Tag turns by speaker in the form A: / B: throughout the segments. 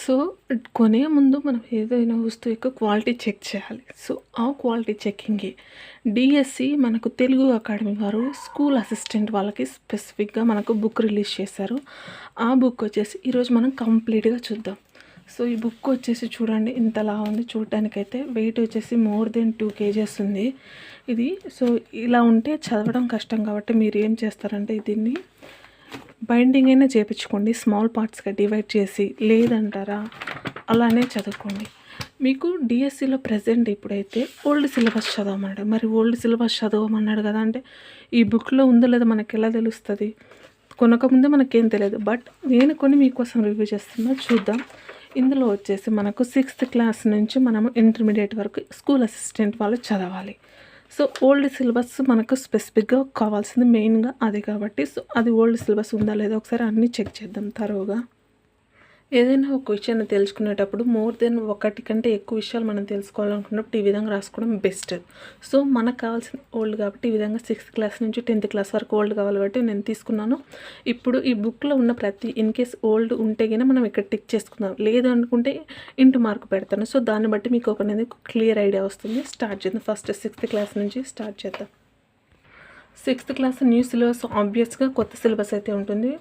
A: So, కొనే ముందు మనం ఏదైనా వస్తువు యొక్క క్వాలిటీ చెక్ చేయాలి. సో, ఆ క్వాలిటీ చెకింగ్‌కి డీఎస్‌సి మనకు తెలుగు అకాడమీ వారు స్కూల్ అసిస్టెంట్ వాళ్ళకి స్పెసిఫిక్‌గా మనకు బుక్ రిలీజ్ చేశారు. ఆ బుక్ వచ్చేసి ఈరోజు మనం కంప్లీట్‌గా చూద్దాం. సో, ఈ బుక్ వచ్చేసి చూడండి ఇంతలా ఉంది. చూడటానికైతే వెయిట్ వచ్చేసి మోర్ దెన్ 2 కేజెస్ ఉంది. ఇది సో, ఇలా ఉంటే చదవడం కష్టం కాబట్టి మీరు ఏం చేస్తారంటే దీన్ని బైండింగ్ అయినా చేపించుకోండి, స్మాల్ పార్ట్స్గా డివైడ్ చేసి. లేదంటారా అలానే చదువుకోండి. మీకు డిఎస్సిలో ప్రజెంట్ ఇప్పుడైతే ఓల్డ్ సిలబస్ చదవమన్నాడు. మరి ఓల్డ్ సిలబస్ చదవమన్నాడు కదా అంటే ఈ బుక్లో ఉందో లేదో మనకి ఎలా తెలుస్తుంది? కొనకముందే మనకేం తెలియదు. బట్ నేను కొన్ని మీకోసం రివ్యూ చేస్తున్నా, చూద్దాం. ఇందులో వచ్చేసి మనకు 6th క్లాస్ నుంచి మనము ఇంటర్మీడియట్ వరకు స్కూల్ అసిస్టెంట్ వాళ్ళు చదవాలి. సో ఓల్డ్ సిలబస్ మనకు స్పెసిఫిక్గా కావాల్సింది మెయిన్గా అది కాబట్టి సో అది ఓల్డ్ సిలబస్ ఉందా లేదా ఒకసారి అన్నీ చెక్ చేద్దాం తరోగా. ఏదైనా ఒక విషయాన్ని తెలుసుకునేటప్పుడు మోర్ దెన్ ఒకటి కంటే ఎక్కువ విషయాలు మనం తెలుసుకోవాలనుకున్నప్పుడు ఈ విధంగా రాసుకోవడం బెస్ట్. సో మనకు కావాల్సిన ఓల్డ్ కాబట్టి ఈ విధంగా 6th క్లాస్ నుంచి 10th క్లాస్ వరకు ఓల్డ్ కావాలి కాబట్టి నేను తీసుకున్నాను. ఇప్పుడు ఈ బుక్లో ఉన్న ప్రతి ఇన్ కేస్ ఓల్డ్ ఉంటే కనుక మనం ఇక్కడ టిక్ చేసుకుందాం, లేదు అనుకుంటే ఇంటూ మార్క్ పెడతాను. సో దాన్ని బట్టి మీకు ఒక అనేది క్లియర్ ఐడియా వస్తుంది. స్టార్ట్ చేద్దాం. ఫస్ట్ 6th క్లాస్ నుంచి స్టార్ట్ చేద్దాం. 6th క్లాస్ న్యూ సిలబస్ ఆబ్వియస్గా కొత్త సిలబస్ అయితే ఉంటుంది.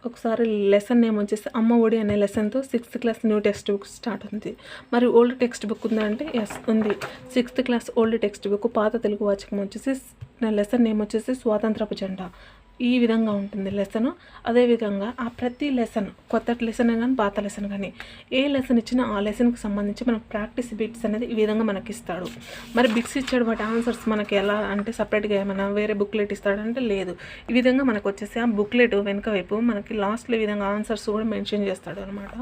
A: ఒకసారి లెసన్ నేమ్ వచ్చేసి అమ్మ ఒడి అనే లెసన్తో 6th class new text book start ఉంది. మరి ఓల్డ్ టెక్స్ట్ బుక్ ఉందా అంటే ఎస్ ఉంది. 6th class old text book పాత తెలుగు వాచకం వచ్చేసి లెసన్ నేమ్ వచ్చేసి స్వాతంత్రపు జెండా. ఈ విధంగా ఉంటుంది లెసను. అదేవిధంగా ఆ ప్రతి లెసన్ కొత్త లెసన్ కానీ పాత లెసన్ కానీ ఏ లెసన్ ఇచ్చినా ఆ లెసన్కి సంబంధించి మనకు ప్రాక్టీస్ బిట్స్ అనేది ఈ విధంగా మనకి ఇస్తాడు. మరి బిట్స్ ఇచ్చాడు వాటి ఆన్సర్స్ మనకి ఎలా అంటే సపరేట్గా ఏమైనా వేరే బుక్లెట్ ఇస్తాడంటే లేదు. ఈ విధంగా మనకు వచ్చేసి ఆ బుక్లెట్ వెనుక వైపు మనకి లాస్ట్లో ఈ విధంగా ఆన్సర్స్ కూడా మెన్షన్ చేస్తాడు అనమాట.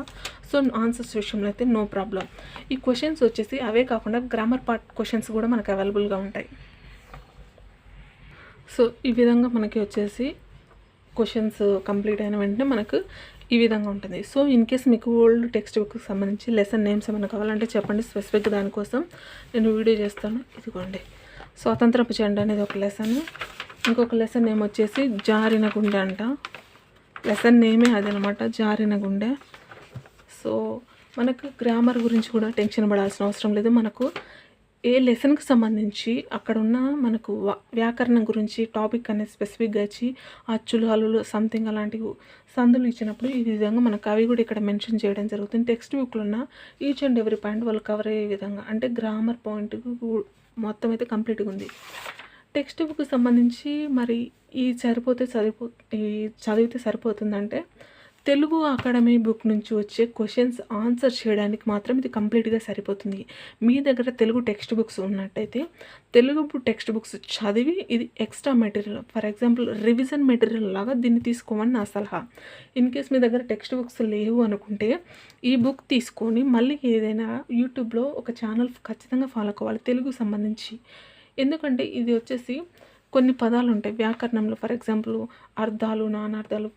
A: సో ఆన్సర్స్ విషయంలో అయితే నో ప్రాబ్లం. ఈ క్వశ్చన్స్ వచ్చేసి అవే కాకుండా గ్రామర్ పార్ట్ క్వశ్చన్స్ కూడా మనకు అవైలబుల్గా ఉంటాయి. సో ఈ విధంగా మనకి వచ్చేసి క్వశ్చన్స్ కంప్లీట్ అయిన వెంటనే మనకు ఈ విధంగా ఉంటుంది. సో ఇన్ కేస్ మీకు ఓల్డ్ టెక్స్ట్ బుక్కి సంబంధించి లెసన్ నేమ్స్ ఏమైనా కావాలంటే చెప్పండి, స్పెసిఫిక్గా దానికోసం నేను వీడియో చేస్తాను. ఇదిగోండి స్వాతంత్రపు జెండా అనేది ఒక లెసన్. ఇంకొక లెసన్ నేమ్ వచ్చేసి జారిన గుండె అంట. లెసన్ నేమే అదనమాట, జారిన గుండె. సో మనకు గ్రామర్ గురించి కూడా టెన్షన్ పడాల్సిన అవసరం లేదు. మనకు ఏ లెసన్కి సంబంధించి అక్కడ ఉన్న మనకు వ్యాకరణం గురించి టాపిక్ అనేది స్పెసిఫిక్గా ఇచ్చి అచ్చులు హల్లులు సంథింగ్ అలాంటివి సందులు ఇచ్చినప్పుడు ఈ విధంగా మనకు అవి కూడా ఇక్కడ మెన్షన్ చేయడం జరుగుతుంది. టెక్స్ట్ బుక్లో ఉన్న ఈచ్ అండ్ ఎవ్రీ పాయింట్ వాళ్ళు కవర్ అయ్యే విధంగా అంటే గ్రామర్ పాయింట్ మొత్తం అయితే కంప్లీట్గా ఉంది. టెక్స్ట్ బుక్కి సంబంధించి మరి ఈ చదివితే సరిపోతుందంటే తెలుగు అకాడమీ బుక్ నుంచి వచ్చే క్వశ్చన్స్ ఆన్సర్ చేయడానికి మాత్రం ఇది కంప్లీట్గా సరిపోతుంది. మీ దగ్గర తెలుగు టెక్స్ట్ బుక్స్ ఉన్నట్టయితే తెలుగు టెక్స్ట్ బుక్స్ చదివి ఇది extra material for example revision material లాగా దీన్ని తీసుకోమని నా సలహా. ఇన్ కేస్ మీ దగ్గర టెక్స్ట్ బుక్స్ లేవు అనుకుంటే ఈ బుక్ తీసుకొని మళ్ళీ ఏదైనా యూట్యూబ్లో ఒక ఛానల్ ఖచ్చితంగా ఫాలో అవ్వాలి తెలుగు సంబంధించి. ఎందుకంటే ఇది వచ్చేసి కొన్ని పదాలు ఉంటాయి వ్యాకరణంలో, ఫర్ ఎగ్జాంపుల్ అర్థాలు, నానార్థాలు,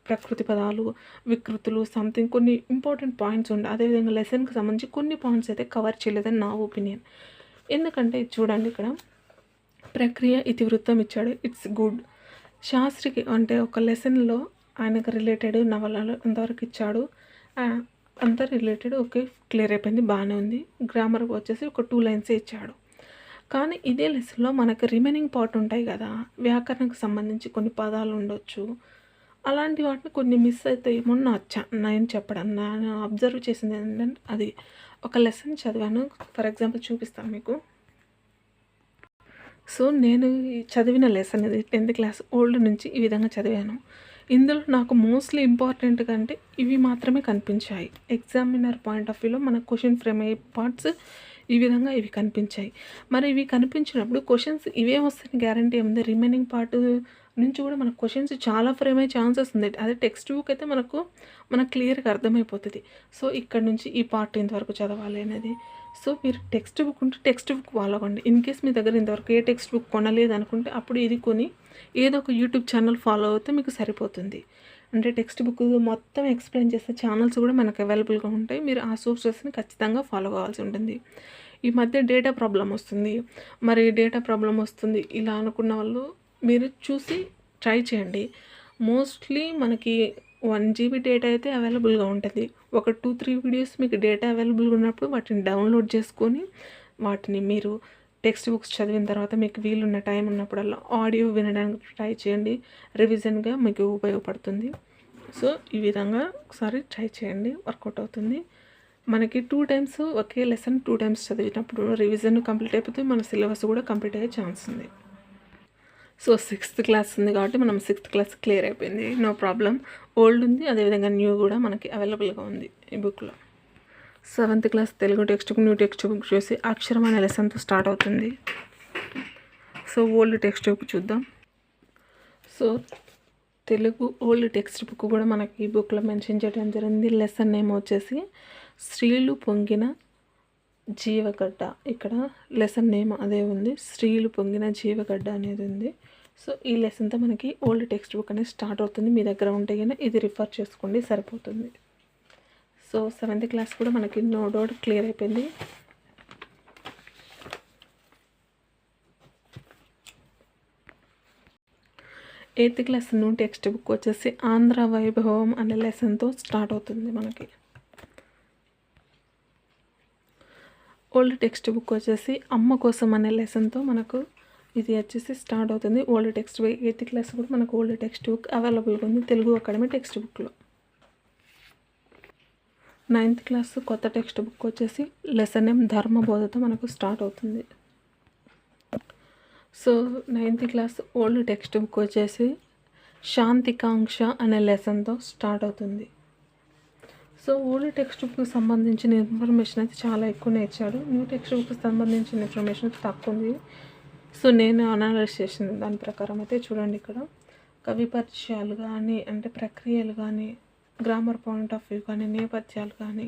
A: ప్రకృతి పదాలు, వికృతులు సంథింగ్ కొన్ని ఇంపార్టెంట్ పాయింట్స్ ఉంటాయి. అదేవిధంగా లెసన్కి సంబంధించి కొన్ని పాయింట్స్ అయితే కవర్ చేయలేదని నా ఒపీనియన్. ఎందుకంటే చూడండి ఇక్కడ ప్రక్రియ ఇతివృత్తం ఇచ్చాడు, ఇట్స్ గుడ్. శాస్త్రికి అంటే ఒక లెసన్లో ఆయనకు రిలేటెడ్ నవలలు అంతవరకు ఇచ్చాడు, అంత రిలేటెడ్ ఓకే క్లియర్ అయిపోయింది, బాగానే ఉంది. గ్రామర్ వచ్చేసి ఒక 2 లైన్సే ఇచ్చాడు. కానీ ఇదే లెసన్లో మనకు రిమైనింగ్ పార్ట్ ఉంటాయి కదా, వ్యాకరణకు సంబంధించి కొన్ని పదాలు ఉండొచ్చు, అలాంటి వాటిని కొన్ని మిస్ అవుతాయేమో నేను చెప్పడం నేను అబ్జర్వ్ చేసింది ఏంటంటే అది ఒక లెసన్ చదివాను. ఫర్ ఎగ్జాంపుల్ చూపిస్తాను మీకు. సో నేను చదివిన లెసన్ ఇది 10th క్లాస్ ఓల్డ్ నుంచి ఈ విధంగా చదివాను. ఇందులో నాకు మోస్ట్లీ ఇంపార్టెంట్గా అంటే ఇవి మాత్రమే కనిపించాయి. ఎగ్జామినర్ పాయింట్ ఆఫ్ వ్యూలో మన క్వశ్చన్ ఫ్రేమ్ అయ్యే పార్ట్స్ ఈ విధంగా ఇవి కనిపించాయి. మరి ఇవి కనిపించినప్పుడు క్వశ్చన్స్ ఇవే వస్తాయని గ్యారంటీ ఏముంది? రిమైనింగ్ పార్ట్ నుంచి కూడా మనకు క్వశ్చన్స్ చాలా ఫ్రేమ్ అయ్యే ఛాన్సెస్ ఉంది. అదే టెక్స్ట్ బుక్ అయితే మనకు క్లియర్గా అర్థమైపోతుంది. సో ఇక్కడ నుంచి ఈ పార్ట్ ఇంతవరకు చదవాలి అనేది. సో మీరు టెక్స్ట్ బుక్ ఉంటే టెక్స్ట్ బుక్ ఫాలో అవ్వండి. ఇన్ కేస్ మీ దగ్గర ఇంతవరకు ఏ టెక్స్ట్ బుక్ కొనలేదు అనుకుంటే అప్పుడు ఇది కొని ఏదో ఒక యూట్యూబ్ ఛానల్ ఫాలో అవుతే మీకు సరిపోతుంది. అంటే టెక్స్ట్ బుక్ మొత్తం ఎక్స్ప్లెయిన్ చేసే ఛానల్స్ కూడా మనకు అవైలబుల్గా ఉంటాయి. మీరు ఆ సోర్సెస్ని ఖచ్చితంగా ఫాలో కావాల్సి ఉంటుంది. ఈ మధ్య డేటా ప్రాబ్లం వస్తుంది, మరి డేటా ప్రాబ్లం వస్తుంది ఇలా అనుకున్న వాళ్ళు మీరు చూసి ట్రై చేయండి. మోస్ట్లీ మనకి 1 GB డేటా అయితే అవైలబుల్గా ఉంటుంది. ఒక 2-3 వీడియోస్ మీకు డేటా అవైలబుల్గా ఉన్నప్పుడు వాటిని డౌన్లోడ్ చేసుకొని వాటిని మీరు టెక్స్ట్ బుక్స్ చదివిన తర్వాత మీకు వీలున్న టైం ఉన్నప్పుడల్లా ఆడియో వినడానికి ట్రై చేయండి. రివిజన్గా మీకు ఉపయోగపడుతుంది. సో ఈ విధంగా ఒకసారి ట్రై చేయండి, వర్కౌట్ అవుతుంది. మనకి 2 టైమ్స్ ఒకే లెసన్ 2 టైమ్స్ చదివినప్పుడు రివిజన్ కంప్లీట్ అయిపోతుంది, మన సిలబస్ కూడా కంప్లీట్ అయ్యే ఛాన్స్ ఉంది. సో 6th క్లాస్ ఉంది కాబట్టి మనం 6th క్లాస్ క్లియర్ అయిపోయింది, నో ప్రాబ్లం. ఓల్డ్ ఉంది, అదేవిధంగా న్యూ కూడా మనకి అవైలబుల్గా ఉంది ఈ బుక్లో. 7th class Telugu text book, new text book చూసి అక్షరం అనే లెసన్తో స్టార్ట్ అవుతుంది. సో ఓల్డ్ టెక్స్ట్ బుక్ చూద్దాం. So Telugu old text book కూడా మనకి ఈ బుక్లో మెన్షన్ చేయడం జరిగింది. లెసన్ నేమ్ వచ్చేసి స్త్రీలు పొంగిన జీవగడ్డ. ఇక్కడ లెసన్ నేమ్ అదే ఉంది, స్త్రీలు పొంగిన జీవగడ్డ అనేది ఉంది. సో ఈ లెసన్తో మనకి ఓల్డ్ టెక్స్ట్ బుక్ అనేది స్టార్ట్ అవుతుంది. మీ దగ్గర ఉంటే కానీ ఇది రిఫర్ చేసుకోండి, సరిపోతుంది. సో 7th క్లాస్ కూడా మనకి నో డౌట్ క్లియర్ అయిపోయింది. Eighth class new text book వచ్చేసి ఆంధ్ర వైభవం అనే లెసన్తో స్టార్ట్ అవుతుంది మనకి. ఓల్డ్ టెక్స్ట్ బుక్ వచ్చేసి అమ్మ కోసం అనే లెసన్తో మనకు ఇది వచ్చేసి స్టార్ట్ అవుతుంది. Old text book 8th class కూడా మనకు ఓల్డ్ టెక్స్ట్ బుక్ అవైలబుల్గా ఉంది తెలుగు అకాడమీ టెక్స్ట్ బుక్లో. 9th క్లాస్ కొత్త టెక్స్ట్ బుక్ వచ్చేసి లెసన్ నేమ్ ధర్మబోధతో మనకు స్టార్ట్ అవుతుంది. So 9th class old text book వచ్చేసి శాంతికాంక్ష అనే లెసన్తో స్టార్ట్ అవుతుంది. సో ఓల్డ్ టెక్స్ట్ బుక్కి సంబంధించిన ఇన్ఫర్మేషన్ అయితే చాలా ఎక్కువనే ఇచ్చాడు, న్యూ టెక్స్ట్ బుక్కి సంబంధించిన ఇన్ఫర్మేషన్ అయితే తక్కువ ఉంది. సో నేను అనాలైజ్ చేసిన దాని ప్రకారం అయితే చూడండి, ఇక్కడ కవి పరిచయాలు కానీ, అంటే ప్రక్రియలు కానీ, గ్రామర్ పాయింట్ ఆఫ్ వ్యూ కానీ, నేపథ్యాలు కానీ,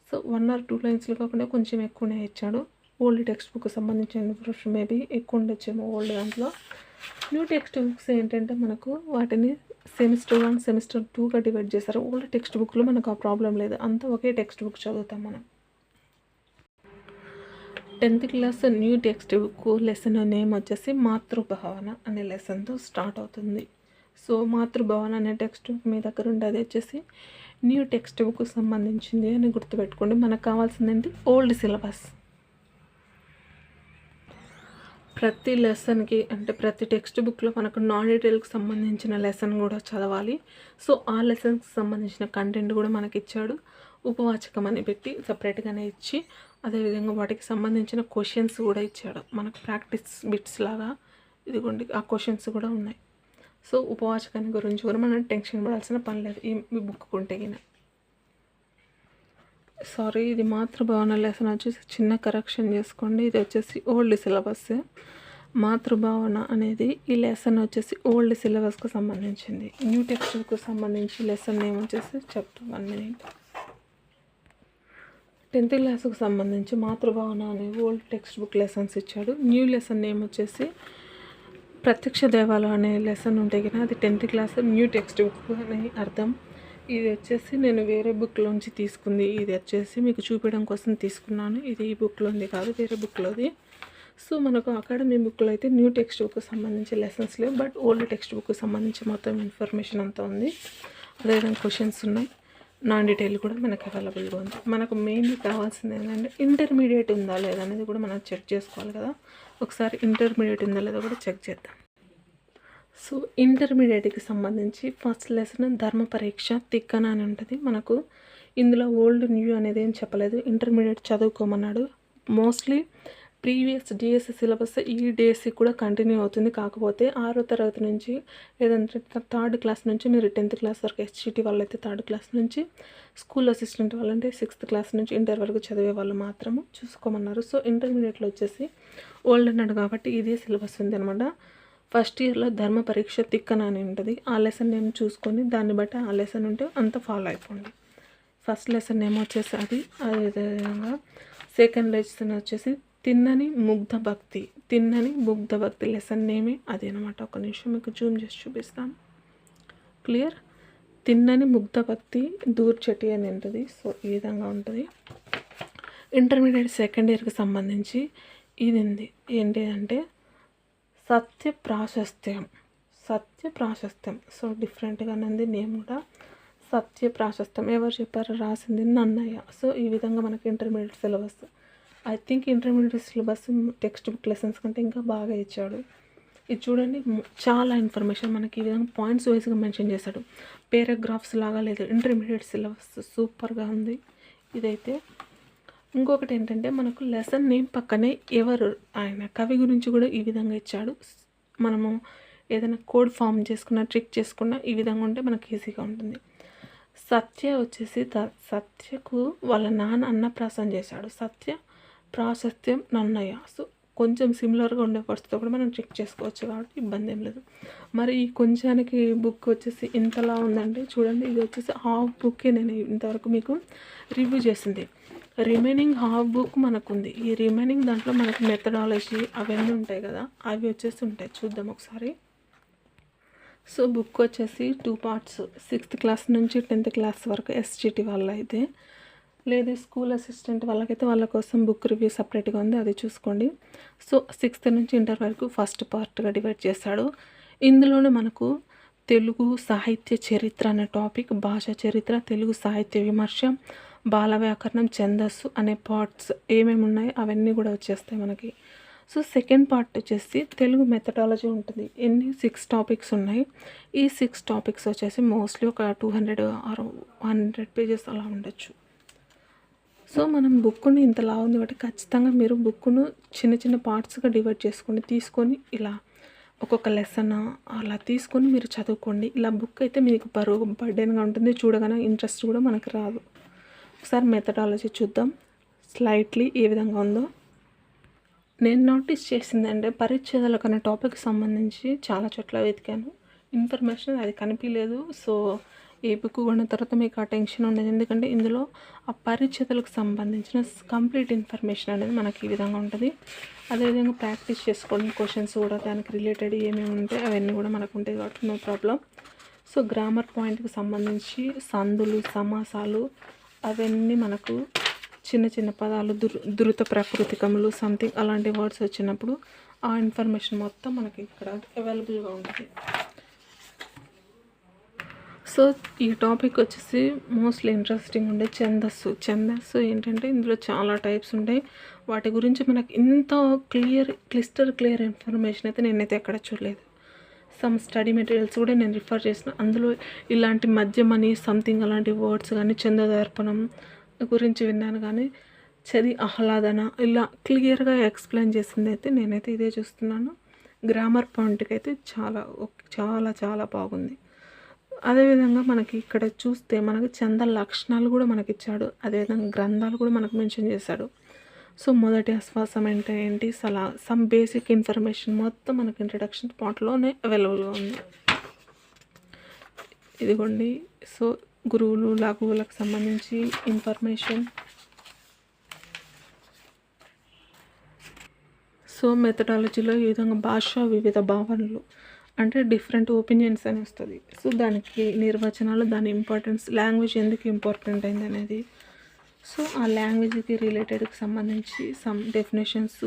A: సో 1 or 2 లైన్స్లో కాకుండా కొంచెం ఎక్కువనే ఇచ్చాడు. ఓల్డ్ టెక్స్ట్ బుక్కి సంబంధించిన ఇన్ఫర్మేషన్ మేబీ ఎక్కువ ఉండొచ్చేమో ఓల్డ్ దాంట్లో. న్యూ టెక్స్ట్ బుక్స్ ఏంటంటే మనకు వాటిని సెమిస్టర్ 1, సెమిస్టర్ 2గా డివైడ్ చేశారు. ఓల్డ్ టెక్స్ట్ బుక్లో మనకు ఆ ప్రాబ్లం లేదు, అంతా ఒకే టెక్స్ట్ బుక్ చదువుతాం మనం. 10th class new text book lesson name వచ్చేసి మాతృభావన అనే లెసన్తో స్టార్ట్ అవుతుంది. సో మాతృభావన అనే టెక్స్ట్ బుక్ మీ దగ్గర ఉంటే అది వచ్చేసి న్యూ టెక్స్ట్ బుక్కి సంబంధించింది అని గుర్తుపెట్టుకోండి. మనకు కావాల్సిందేంటి, ఓల్డ్ సిలబస్. ప్రతి లెసన్కి అంటే ప్రతి టెక్స్ట్ బుక్లో మనకు నాన్ డీటెయిల్కి సంబంధించిన లెసన్ కూడా చదవాలి. సో ఆ లెసన్కి సంబంధించిన కంటెంట్ కూడా మనకి ఇచ్చాడు, ఉపవాచకం అని పెట్టి సపరేట్గానే ఇచ్చి, అదేవిధంగా వాటికి సంబంధించిన క్వశ్చన్స్ కూడా ఇచ్చాడు మనకు ప్రాక్టీస్ బిట్స్ లాగా. ఇదిగోండి ఆ క్వశ్చన్స్ కూడా ఉన్నాయి. సో ఉపవాచకాన్ని గురించి కూడా మనం టెన్షన్ పడాల్సిన పని లేదు ఈ బుక్ కొంటే. సారీ, ఇది మాతృభావన లెసన్ వచ్చేసి చిన్న కరెక్షన్ చేసుకోండి, ఇది వచ్చేసి ఓల్డ్ సిలబస్. మాతృభావన అనేది ఈ లెసన్ వచ్చేసి ఓల్డ్ సిలబస్కు సంబంధించింది. న్యూ టెక్స్ట్ బుక్కు సంబంధించి లెసన్ నేమ్ వచ్చేసి చెప్తాను 1 minute. 10th క్లాస్కు సంబంధించి మాతృభావన అనే ఓల్డ్ టెక్స్ట్ బుక్ లెసన్స్ ఇచ్చాడు. న్యూ లెసన్ నేమ్ వచ్చేసి ప్రత్యక్ష దేవాలయం అనే లెసన్ ఉంటే కదా అది 10th class new text book అని అర్థం. ఇది వచ్చేసి నేను వేరే బుక్లోంచి తీసుకుంది, ఇది వచ్చేసి మీకు చూపించడం కోసం తీసుకున్నాను. ఇది ఈ బుక్లోది కాదు, వేరే బుక్లోది. సో మనకు అకాడమీ బుక్లో అయితే న్యూ టెక్స్ట్ బుక్కి సంబంధించి లెసన్స్ లేవు, బట్ ఓల్డ్ టెక్స్ట్ బుక్కి సంబంధించి మొత్తం ఇన్ఫర్మేషన్ అంతా ఉంది. అదేవిధంగా క్వశ్చన్స్ ఉన్నాయి, నాన్ డీటెయిల్ కూడా మనకు అవైలబుల్గా ఉంది. మనకు మెయిన్లీ కావాల్సింది ఏంటంటే ఇంటర్మీడియట్ ఉందా లేదా అనేది కూడా మనం చెక్ చేసుకోవాలి కదా. ఒకసారి ఇంటర్మీడియట్ ఉందా లేదా కూడా చెక్ చేద్దాం. సో ఇంటర్మీడియట్కి సంబంధించి ఫస్ట్ లెసన్ ధర్మ పరీక్ష తిక్కన అని ఉంటుంది. మనకు ఇందులో ఓల్డ్ న్యూ అనేది ఏం చెప్పలేదు, ఇంటర్మీడియట్ చదువుకోమన్నాడు. మోస్ట్లీ ప్రీవియస్ డిఎస్సి సిలబస్ ఈ డిఎస్సి కూడా కంటిన్యూ అవుతుంది. కాకపోతే 6వ తరగతి నుంచి లేదంటే 3rd క్లాస్ నుంచి మీరు 10th క్లాస్ వరకు ఎస్జిటి వాళ్ళైతే 3rd క్లాస్ నుంచి, స్కూల్ అసిస్టెంట్ వాళ్ళంటే 6th క్లాస్ నుంచి ఇంటర్ వరకు చదివే వాళ్ళు మాత్రము చూసుకోమన్నారు. సో ఇంటర్మీడియట్లో వచ్చేసి ఓల్డ్ అన్నాడు కాబట్టి ఇదే సిలబస్ ఉంది అనమాట. ఫస్ట్ ఇయర్లో ధర్మ పరీక్ష తిక్కన అని ఉంటుంది. ఆ లెసన్ నేమ్ చూసుకొని దాన్ని బట్టి ఆ లెసన్ ఉంటే అంత ఫాలో అయిపోండి. ఫస్ట్ లెసన్ నేమ్ వచ్చేసి అది. అదేవిధంగా సెకండ్ లెసన్ వచ్చేసి తిన్నని ముగ్ధ భక్తి. తిన్నని ముగ్ధ భక్తి లెసన్ నేమే అది అనమాట. ఒక నిమిషం మీకు జూమ్ చేసి చూపిస్తాను. క్లియర్. తిన్నని ముగ్ధ భక్తి దూర్చటి అని ఉంటుంది. సో ఈ విధంగా ఉంటుంది. ఇంటర్మీడియట్ సెకండ్ ఇయర్కి సంబంధించి ఇది ఉంది, ఏంటి అంటే సత్య ప్రాశస్త్యం. సో డిఫరెంట్గానే ఉంది నేమ్ కూడా. సత్య ప్రాశస్త్యం ఎవరు చెప్పారు, రాసింది నన్నయ్య. సో ఈ విధంగా మనకి intermediate syllabus, I think intermediate syllabus text book lessons కంటే ఇంకా బాగా ఇచ్చాడు. ఇది చూడండి, చాలా ఇన్ఫర్మేషన్ మనకి ఈ విధంగా పాయింట్స్ వైజ్గా మెన్షన్ చేశాడు. పేరాగ్రాఫ్స్ లాగా లేదు, ఇంటర్మీడియట్ సిలబస్ సూపర్గా ఉంది ఇదైతే. ఇంకొకటి ఏంటంటే మనకు లెసన్ నేమ్ పక్కనే ఎవరు ఆయన కవి గురించి కూడా ఈ విధంగా ఇచ్చాడు. మనము ఏదైనా కోడ్ ఫామ్ చేసుకున్న, ట్రిక్ చేసుకున్న ఈ విధంగా ఉంటే మనకి ఈజీగా ఉంటుంది. సత్య వచ్చేసి సత్యకు వాళ్ళ నాన్న అన్నప్రాసం చేశాడు. సత్య ప్రాశస్త్యం నన్నయ్య. సో కొంచెం సిమిలర్గా ఉండే వర్డ్స్తో కూడా మనం చెక్ చేసుకోవచ్చు కాబట్టి ఇబ్బంది ఏం లేదు. మరి ఈ కొంచానికి బుక్ వచ్చేసి ఇంతలా ఉందంటే చూడండి, ఇది వచ్చేసి హాఫ్ బుక్కే నేను ఇంతవరకు మీకు రివ్యూ చేసింది. రిమైనింగ్ హాఫ్ బుక్ మనకు ఉంది. ఈ రిమైనింగ్ దాంట్లో మనకు మెథడాలజీ అవన్నీ ఉంటాయి కదా, అవి వచ్చేసి ఉంటాయి. చూద్దాం ఒకసారి. సో బుక్ వచ్చేసి 2 పార్ట్స్, 6th క్లాస్ నుంచి 10th క్లాస్ వరకు ఎస్జిటి వాళ్ళ అయితే, లేదు స్కూల్ అసిస్టెంట్ వాళ్ళకైతే వాళ్ళ కోసం బుక్ రివ్యూ సపరేట్గా ఉంది, అది చూసుకోండి. సో 6th నుంచి ఇంటర్ వరకు ఫస్ట్ పార్ట్గా డివైడ్ చేశాడు. ఇందులోనే మనకు తెలుగు సాహిత్య చరిత్ర అనే టాపిక్, భాషా చరిత్ర, తెలుగు సాహిత్య విమర్శ, బాల వ్యాకరణం, ఛందస్సు అనే పార్ట్స్ ఏమేమి ఉన్నాయో అవన్నీ కూడా వచ్చేస్తాయి మనకి. సో సెకండ్ పార్ట్ వచ్చేసి తెలుగు మెథడాలజీ ఉంటుంది. 6 టాపిక్స్ ఉన్నాయి. ఈ 6 టాపిక్స్ వచ్చేసి మోస్ట్లీ ఒక 200 ఆర్ 100 పేజెస్ అలా ఉండొచ్చు. సో మనం బుక్ని ఇంతలా ఉంది కాబట్టి ఖచ్చితంగా మీరు బుక్ను చిన్న చిన్న పార్ట్స్గా డివైడ్ చేసుకొని తీసుకొని ఇలా ఒక్కొక్క లెసన్ అలా తీసుకొని మీరు చదువుకోండి. ఇలా బుక్ అయితే మీకు బర్డెన్గా ఉంటుంది, చూడగానే ఇంట్రెస్ట్ కూడా మనకు రాదు. ఒకసారి మెథడాలజీ చూద్దాం స్లైట్లీ ఏ విధంగా ఉందో. నేను నోటీస్ చేసిందంటే పరిచ్ఛేదాలకు అనే టాపిక్కి సంబంధించి చాలా చోట్ల వెతికాను, ఇన్ఫర్మేషన్ అది కనిపించలేదు. సో ఈ బుక్ కొన్న తర్వాత మీకు ఆ టెన్షన్ ఉండదు, ఎందుకంటే ఇందులో ఆ పరిచ్ఛేదాలకు సంబంధించిన కంప్లీట్ ఇన్ఫర్మేషన్ అనేది మనకి ఈ విధంగా ఉంటుంది. అదేవిధంగా ప్రాక్టీస్ చేసుకోవడం, క్వశ్చన్స్ కూడా దానికి రిలేటెడ్ ఏమేమి ఉంటాయి అవన్నీ కూడా మనకు ఉంటాయి కాబట్టి నో ప్రాబ్లం. సో గ్రామర్ పాయింట్కి సంబంధించి సందులు, సమాసాలు అవన్నీ మనకు చిన్న చిన్న పదాలు, ధృత ప్రాకృతికములు సంథింగ్ అలాంటి వర్డ్స్ వచ్చినప్పుడు ఆ ఇన్ఫర్మేషన్ మొత్తం మనకి ఇక్కడ అవైలబుల్గా ఉంటుంది. సో ఈ టాపిక్ వచ్చేసి మోస్ట్లీ ఇంట్రెస్టింగ్ ఉండే ఛందస్సు ఏంటంటే ఇందులో చాలా టైప్స్ ఉంటాయి. వాటి గురించి మనకి ఇంత క్లియర్ ఇన్ఫర్మేషన్ అయితే నేనైతే ఎక్కడ చూడలేదు. సమ్ స్టడీ మెటీరియల్స్ కూడా నేను రిఫర్ చేసిన, అందులో ఇలాంటి మధ్యమని సంథింగ్ అలాంటి వర్డ్స్ కానీ, చందదర్పణం గురించి విన్నాను కానీ చది ఆహ్లాదన ఇలా క్లియర్గా ఎక్స్ప్లెయిన్ చేసింది అయితే నేనైతే ఇదే చూస్తున్నాను. గ్రామర్ పాయింట్కి అయితే చాలా చాలా బాగుంది. అదేవిధంగా మనకి ఇక్కడ చూస్తే మనకి చంద లక్షణాలు కూడా మనకి ఇచ్చాడు, అదేవిధంగా గ్రంథాలు కూడా మనకు మెన్షన్ చేశాడు. సో మొదటి ఆశ్వాసం అంటే ఏంటి, సమ్ బేసిక్ ఇన్ఫర్మేషన్ మొత్తం మనకి ఇంట్రడక్షన్ పార్ట్లోనే అవైలబుల్గా ఉంది. ఇదిగోండి, సో గురువులు, లఘువులకు సంబంధించి ఇన్ఫర్మేషన్. సో మెథడాలజీలో ఈ విధంగా భాష వివిధ భావనలు అంటే డిఫరెంట్ ఒపీనియన్స్ అని వస్తుంది. సో దానికి నిర్వచనాలు, దాని ఇంపార్టెన్స్, లాంగ్వేజ్ ఎందుకు ఇంపార్టెంట్ అయింది అనేది, సో ఆ లాంగ్వేజ్కి రిలేటెడ్కి సంబంధించి సమ్ డెఫినేషన్స్,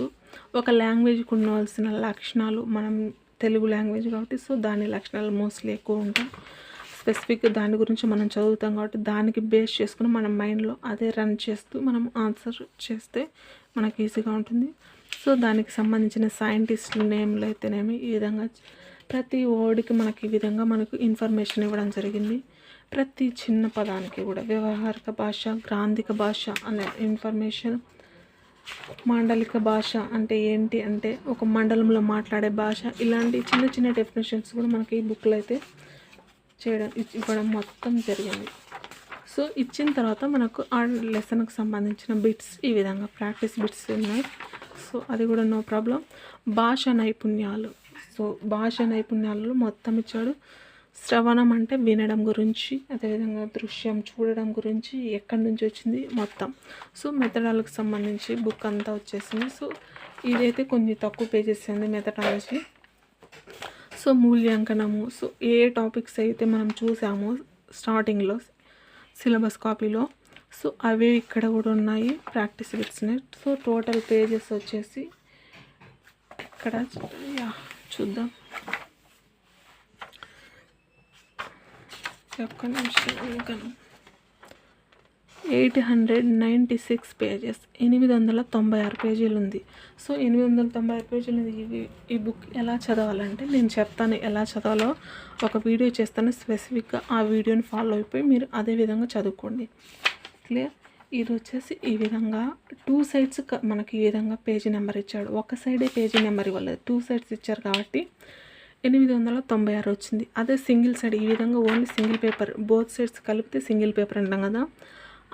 A: ఒక లాంగ్వేజ్కి ఉండవలసిన లక్షణాలు, మనం తెలుగు లాంగ్వేజ్ కాబట్టి సో దాని లక్షణాలు మోస్ట్లీ ఎక్కువ ఉంటాయి. స్పెసిఫిక్గా దాని గురించి మనం చదువుతాం కాబట్టి దానికి బేస్ చేసుకుని మన మైండ్లో అదే రన్ చేస్తూ మనం ఆన్సర్ చేస్తే మనకి ఈజీగా ఉంటుంది. సో దానికి సంబంధించిన సైంటిస్టుల నేమ్లు అయితేనేమి ఈ విధంగా ప్రతి వర్డ్కి మనకి ఈ విధంగా మనకు ఇన్ఫర్మేషన్ ఇవ్వడం జరిగింది. ప్రతి చిన్న పదానికి కూడా వ్యవహారిక భాష, గ్రాంధిక భాష అనే ఇన్ఫర్మేషన్, మాండలిక భాష అంటే ఏంటి అంటే ఒక మండలంలో మాట్లాడే భాష, ఇలాంటి చిన్న చిన్న డెఫినేషన్స్ కూడా మనకి ఈ బుక్లో అయితే ఇవ్వడం మొత్తం జరిగింది. సో ఇచ్చిన తర్వాత మనకు ఆ లెసన్కి సంబంధించిన బిట్స్ ఈ విధంగా ప్రాక్టీస్ బిట్స్ ఉన్నాయి. సో అది కూడా నో ప్రాబ్లం. భాషా నైపుణ్యాలు, సో భాషా నైపుణ్యాలలో మొత్తం ఇచ్చాడు. శ్రవణం అంటే వినడం గురించి, అదేవిధంగా దృశ్యం చూడడం గురించి, ఎక్కడి నుంచి వచ్చింది మొత్తం. సో మెథడాలజీకి సంబంధించి బుక్ అంతా వచ్చేసింది. సో ఇదైతే కొన్ని తక్కువ పేజెస్ ఉంది మెథడాలజీ. సో మూల్యాంకనము, సో ఏ టాపిక్స్ అయితే మనం చూసామో స్టార్టింగ్లో సిలబస్ కాపీలో, సో అవే ఇక్కడ కూడా ఉన్నాయి ప్రాక్టీస్ బిట్స్ని. సో టోటల్ పేజెస్ వచ్చేసి ఇక్కడ చూద్దాం. ఒక్క నిమిషం 896 పేజెస్, 896 పేజీలు ఉంది. సో 896 పేజీలు ఉంది. ఈ బుక్ ఎలా చదవాలంటే నేను చెప్తాను ఎలా చదవాలో, ఒక వీడియో చేస్తాను స్పెసిఫిక్గా. ఆ వీడియోని ఫాలో అయిపోయి మీరు అదే విధంగా చదువుకోండి. క్లియర్. ఇది వచ్చేసి ఈ విధంగా 2 సైడ్స్ మనకి ఈ విధంగా పేజీ నెంబర్ ఇచ్చాడు. ఒక సైడే పేజీ నెంబర్ ఇవ్వలేదు, 2 సైడ్స్ ఇచ్చారు కాబట్టి 896 వచ్చింది. అదే సింగిల్ సైడ్ ఈ విధంగా only single paper, both sides కలిపితే సింగిల్ పేపర్ అంటాం కదా,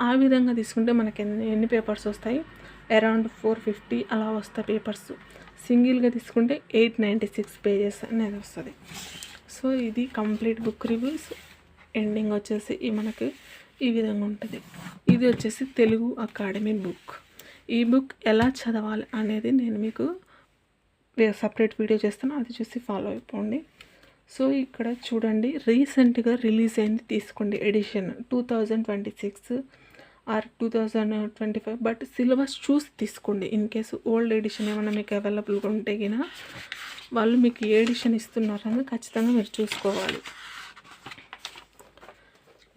A: ఆ విధంగా తీసుకుంటే మనకి ఎన్ని పేపర్స్ వస్తాయి, అరౌండ్ 450 అలా వస్తాయి పేపర్స్. సింగిల్గా తీసుకుంటే 896 పేజెస్ అనేది వస్తుంది. సో ఇది కంప్లీట్ బుక్ రివ్యూస్. ఎండింగ్ వచ్చేసి మనకి ఈ విధంగా ఉంటుంది. ఇది వచ్చేసి తెలుగు అకాడమీ బుక్. ఈ బుక్ ఎలా చదవాలి అనేది నేను మీకు సపరేట్ వీడియో చేస్తాను, అది చూసి ఫాలో అయిపోండి. సో ఇక్కడ చూడండి, రీసెంట్గా రిలీజ్ అయింది తీసుకోండి ఎడిషన్ 2026 ఆర్ 2025, బట్ సిలబస్ చూసి తీసుకోండి. ఇన్ కేసు ఓల్డ్ ఎడిషన్ ఏమైనా మీకు అవైలబుల్గా ఉంటే గిన వాళ్ళు మీకు ఏ ఎడిషన్ ఇస్తున్నారని ఖచ్చితంగా మీరు చూసుకోవాలి.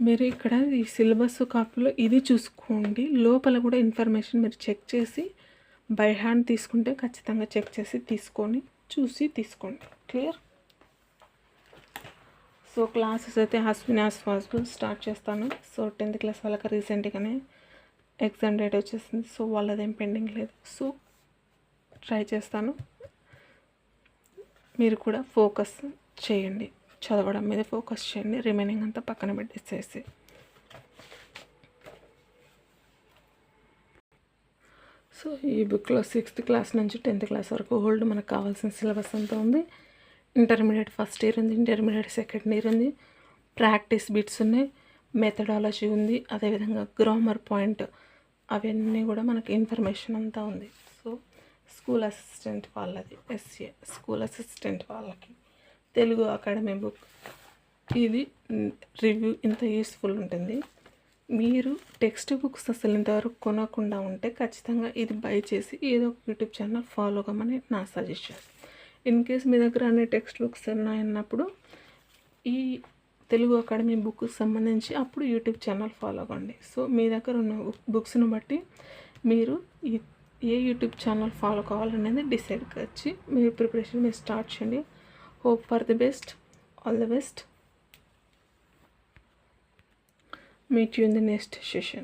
A: మీరు ఇక్కడ ఈ సిలబస్ కాపీలో ఇది చూసుకోండి, లోపల కూడా ఇన్ఫర్మేషన్ మీరు చెక్ చేసి బై హ్యాండ్ తీసుకుంటే ఖచ్చితంగా చెక్ చేసి తీసుకొని చూసి తీసుకోండి. క్లియర్. సో క్లాసెస్ అయితే యాజ్ పాసిబుల్ స్టార్ట్ చేస్తాను. సో 10th క్లాస్ వాళ్ళకి రీసెంట్గానే ఎగ్జామ్ డేట్ వచ్చేసింది. సో వాళ్ళదేం పెండింగ్ లేదు. సో ట్రై చేస్తాను, మీరు కూడా ఫోకస్ చేయండి, చదవడం మీద ఫోకస్ చేయండి, రిమైనింగ్ అంతా పక్కన పెట్టేసేసి. సో ఈ బుక్లో 6th క్లాస్ నుంచి 10th క్లాస్ వరకు ఓల్డ్ మనకు కావాల్సిన సిలబస్ అంతా ఉంది. ఇంటర్మీడియట్ ఫస్ట్ ఇయర్ ఉంది, ఇంటర్మీడియట్ సెకండ్ ఇయర్ ఉంది, ప్రాక్టీస్ బిట్స్ ఉన్నాయి, మెథడాలజీ ఉంది, అదేవిధంగా గ్రామర్ పాయింట్ అవన్నీ కూడా మనకి ఇన్ఫర్మేషన్ అంతా ఉంది. సో స్కూల్ అసిస్టెంట్ వాళ్ళది, ఎస్ఏ స్కూల్ అసిస్టెంట్ వాళ్ళకి తెలుగు అకాడమీ బుక్. ఇది రివ్యూ ఇంత యూస్ఫుల్ ఉంటుంది. మీరు టెక్స్ట్ బుక్స్ అసలు ఇంతవరకు కొనకుండా ఉంటే ఖచ్చితంగా ఇది బై చేసి ఏదో ఒక యూట్యూబ్ ఛానల్ ఫాలో కమ్మని నా సజెషన్. ఇన్ కేస్ మీ దగ్గర అన్ని టెక్స్ట్ బుక్స్ ఉన్నాయన్నప్పుడు ఈ తెలుగు అకాడమీ బుక్కి సంబంధించి అప్పుడు యూట్యూబ్ ఛానల్ ఫాలో అవ్వండి. సో మీ దగ్గర ఉన్న బుక్స్ని బట్టి మీరు ఏ యూట్యూబ్ ఛానల్ ఫాలో కావాలనేది డిసైడ్ వచ్చి మీ ప్రిపరేషన్ మీరు స్టార్ట్ చేయండి. Hope for the best, all the best. Meet you in the next session.